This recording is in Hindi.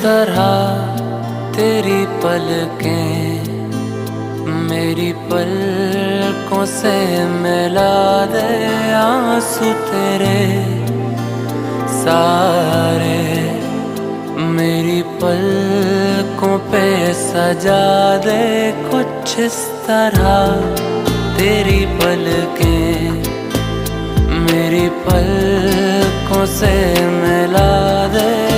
तरह तेरी पलकें मेरी पलकों से मिला दे, आंसू तेरे सारे मेरी पलकों पे सजा दे। कुछ इस तरह तेरी पलकें मेरी पलकों से मिला दे।